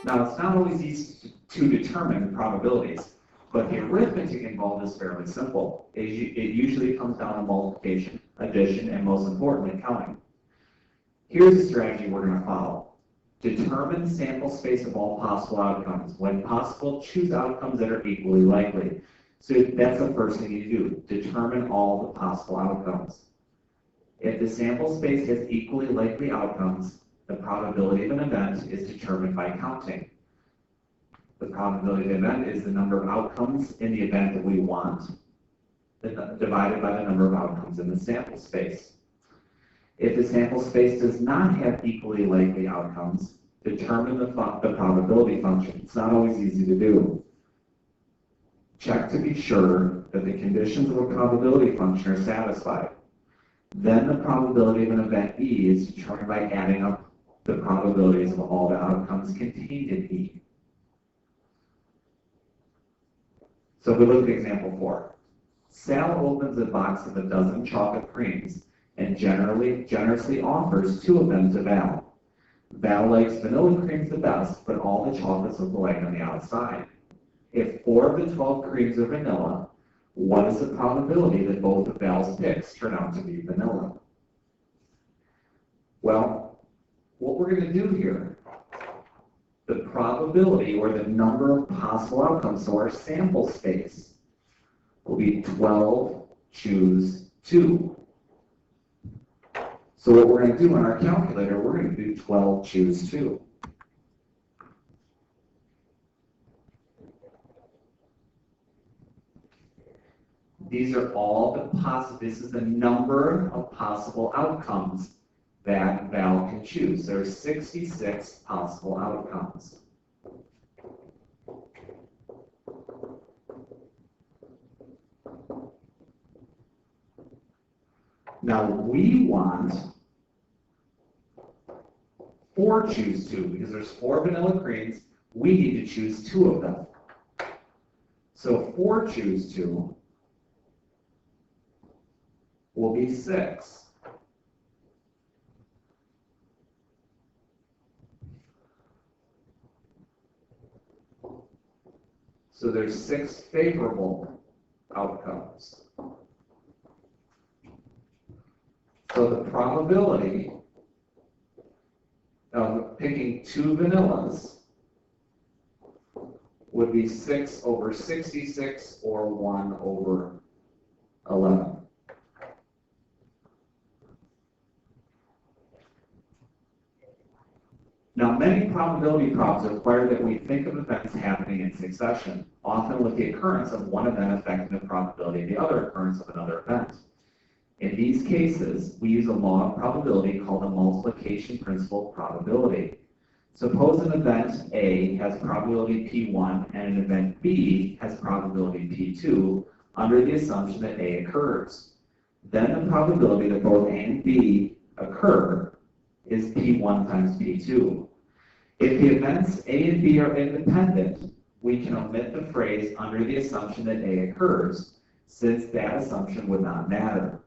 Now, it's not always easy to determine probabilities, but the arithmetic involved is fairly simple. It usually comes down to multiplication, addition, and most importantly, counting. Here's a strategy we're going to follow. Determine the sample space of all possible outcomes. When possible, choose outcomes that are equally likely. So that's the first thing you do. Determine all the possible outcomes. If the sample space has equally likely outcomes, the probability of an event is determined by counting. The probability of an event is the number of outcomes in the event that we want, divided by the number of outcomes in the sample space. If the sample space does not have equally likely outcomes, determine the probability function. It's not always easy to do. Check to be sure that the conditions of a probability function are satisfied. Then the probability of an event E is determined by adding up the probabilities of all the outcomes contained in E. So if we look at example 4. Sal opens a box of a dozen chocolate creams and generously offers 2 of them to Val. Val likes vanilla creams the best, but all the chocolates look alike on the outside. If 4 of the 12 creams are vanilla, what is the probability that both of Val's picks turn out to be vanilla? Well, what we're going to do here, the probability or the number of possible outcomes, so our sample space, will be 12 choose 2. So what we're going to do in our calculator, we're going to do 12 choose 2. These are all the possible, this is the number of possible outcomes that Val can choose. There are 66 possible outcomes. Now we want 4 choose 2 because there's 4 vanilla creams. We need to choose 2 of them. So 4 choose 2 will be 6. So there's 6 favorable outcomes. So the probability of picking 2 vanillas would be 6 over 66 or 1 over 11. Now, many probability problems require that we think of events happening in succession, often with the occurrence of one event affecting the probability of the other occurrence of another event. In these cases, we use a law of probability called the multiplication principle of probability. Suppose an event A has probability P1 and an event B has probability P2 under the assumption that A occurs. Then the probability that both A and B occur is P1 times P2. If the events A and B are independent, we can omit the phrase under the assumption that A occurs, since that assumption would not matter.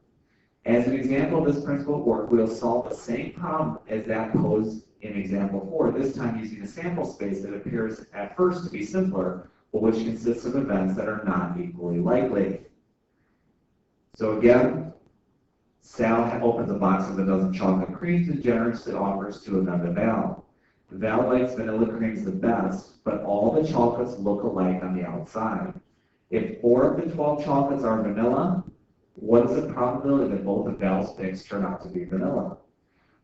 As an example of this principle of work, we'll solve the same problem as that posed in example 4, this time using a sample space that appears at first to be simpler, but which consists of events that are not equally likely. So again, Sal opens a box of a dozen chocolate creams and generously offers 2 of them to Val. Val likes vanilla creams the best, but all the chocolates look alike on the outside. If 4 of the 12 chocolates are vanilla, what is the probability that both of Val's picks turn out to be vanilla?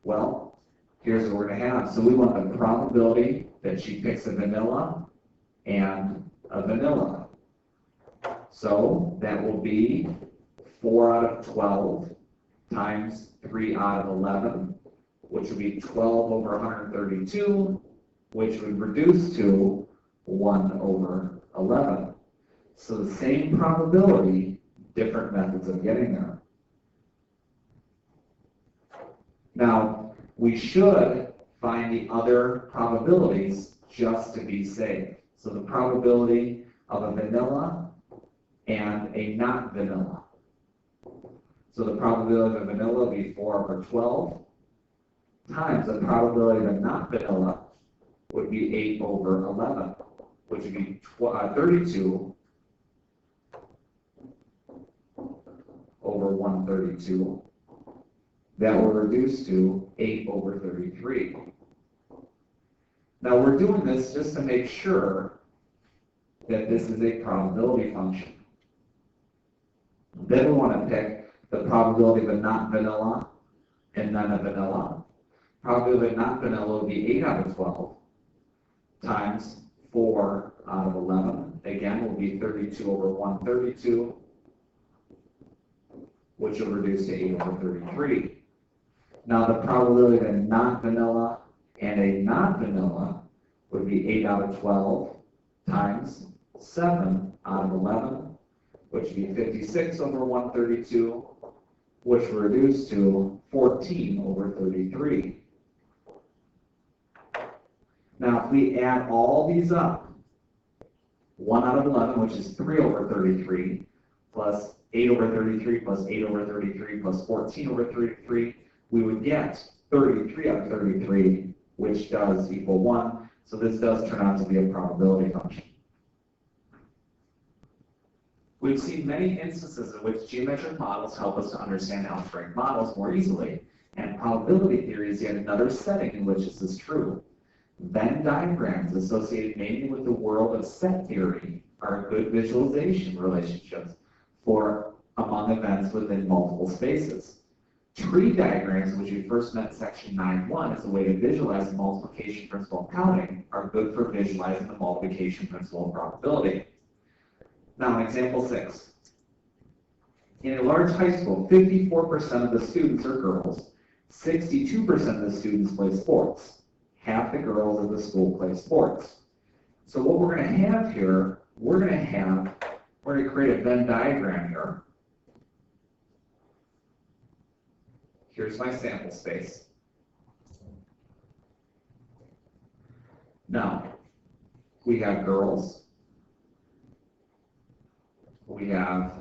Well, here's what we're going to have. So we want the probability that she picks a vanilla and a vanilla. So that will be 4 out of 12 times 3 out of 11, which would be 12 over 132, which would reduce to 1 over 11. So the same probability, different methods of getting there. Now, we should find the other probabilities just to be safe. So the probability of a vanilla and a not vanilla. So the probability of a vanilla would be 4 over 12 times the probability of a not vanilla, would be 8 over 11, which would be 32 over 132. That will reduce to 8 over 33. Now we're doing this just to make sure that this is a probability function. Then we want to pick the probability of a not vanilla and then a vanilla. Probability of a not vanilla would be 8 out of 12 times 4 out of 11. Again, will be 32 over 132, which will reduce to 8 over 33. Now the probability of a not vanilla and a not vanilla would be 8 out of 12 times 7 out of 11, which would be 56 over 132, which will reduce to 14 over 33. Now if we add all these up, 1 out of 11, which is 3 over 33, plus 8 over 33, plus 8 over 33, plus 14 over 33, we would get 33 out of 33, which does equal 1. So this does turn out to be a probability function. We've seen many instances in which geometric models help us to understand algebraic models more easily, and probability theory is yet another setting in which this is true. Venn diagrams associated mainly with the world of set theory are good visualization relationships for among events within multiple spaces. Tree diagrams, which we first met in section 9.1 as a way to visualize the multiplication principle of counting, are good for visualizing the multiplication principle of probability. Now, example 6. In a large high school, 54% of the students are girls, 62% of the students play sports. Half the girls of the school play sports. So what we're going to have here, we're going to create a Venn diagram here. Here's my sample space. Now, we have girls. We have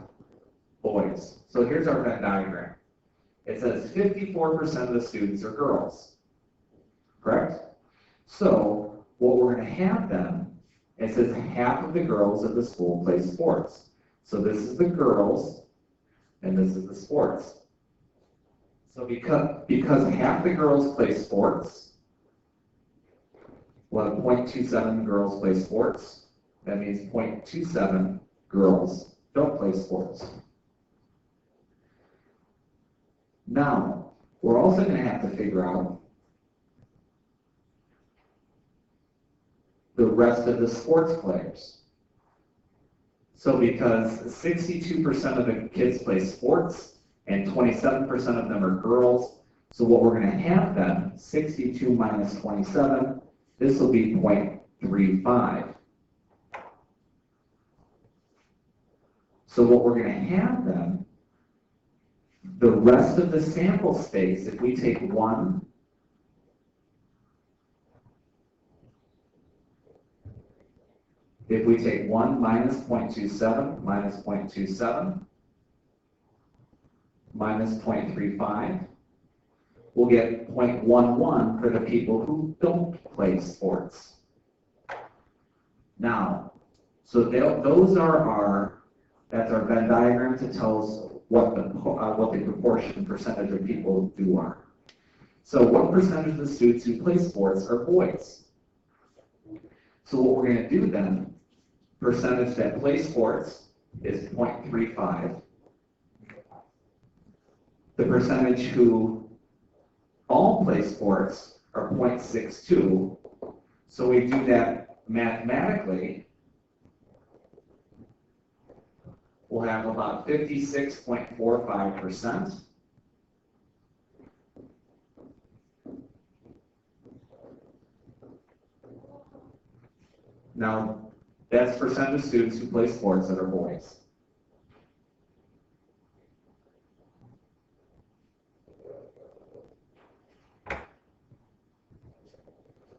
boys. So here's our Venn diagram. It says 54% of the students are girls. Correct? So what we're going to have then, it says half of the girls of the school play sports. So this is the girls, and this is the sports. So because half the girls play sports, well, 0.27 girls play sports. That means 0.27 girls don't play sports. Now, we're also going to have to figure out the rest of the sports players. So because 62% of the kids play sports and 27% of them are girls, so what we're going to have then, 62 minus 27, this will be 0.35. So what we're going to have then, the rest of the sample space, if we take 1, minus 0.27, minus 0.27, minus 0.35, we'll get 0.11 for the people who don't play sports. Now, so that's our Venn diagram to tell us what the proportion percentage of people do are. So what percentage of the students who play sports are boys? So what we're going to do then, percentage that play sports is 0.35. The percentage who all play sports are 0.62. So we do that mathematically, we'll have about 56.45%. Now, that's percent of students who play sports that are boys.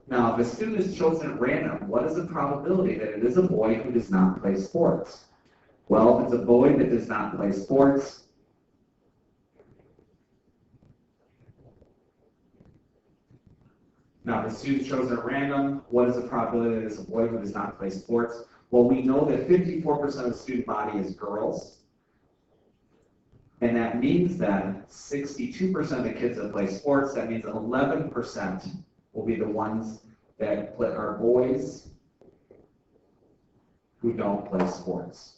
Now, if a student is chosen at random, what is the probability that it is a boy who does not play sports? Well, if it's a boy that does not play sports, Now, the student chosen at random, what is the probability that this boy who does not play sports? Well, we know that 54% of the student body is girls. And that means that 62% of the kids that play sports, that means 11% will be the ones that are boys who don't play sports.